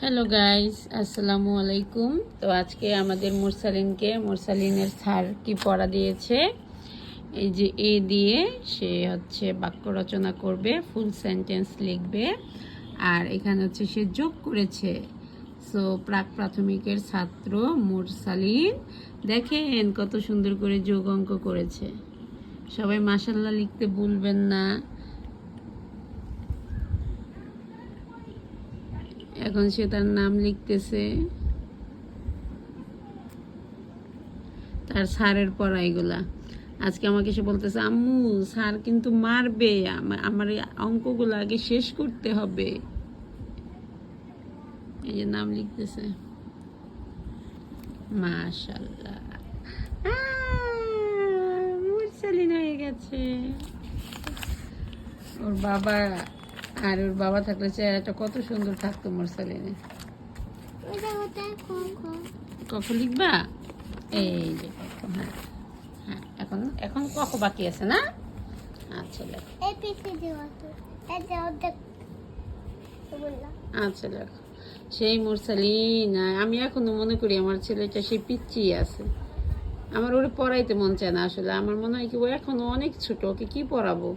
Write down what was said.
Hello guys, আসসালামু আলাইকুম। তো আজকে আমাদের মুরসালিনের স্যার কি পড়া দিয়েছে, এই যে এ দিয়ে সে হচ্ছে বাক্য রচনা করবে, ফুল সেন্টেন্স লিখবে। আর এখানে হচ্ছে সে যোগ করেছে। সো প্রাক প্রাথমিকের ছাত্র মুরসালিন, দেখেন কত সুন্দর করে যোগ অঙ্ক করেছে। সবাই মাশাল্লাহ লিখতে ভুলবেন না। এখন সে তার নাম লিখতেছে, তার স্যারের পড়া এগুলা। আজকে আমাকে সে বলতেছে, আম্মু স্যার কিন্তু মারবে, আমার এই অঙ্কগুলো আগে শেষ করতে হবে। এই যে নাম লিখতেছে। মাশাল্লাহ, মুরসালিন হয়ে গেছে। ওর বাবা থাকলে চেহারাটা কত সুন্দর থাকতো মুরসালিনে। কখন লিখবা? এই যে কখন, হ্যাঁ হ্যাঁ, এখন এখন কখন বাকি আছে না? আচ্ছা লেখো, আচ্ছা লেখো। সেই মুরসালিন, আমি এখনো মনে করি আমার ছেলেটা সেই পিচ্চি আছে। আমার ওরে পড়াইতে মন চায় না আসলে। আমার মনে হয় কি ও এখনো অনেক ছোট, ওকে কি পড়াবো।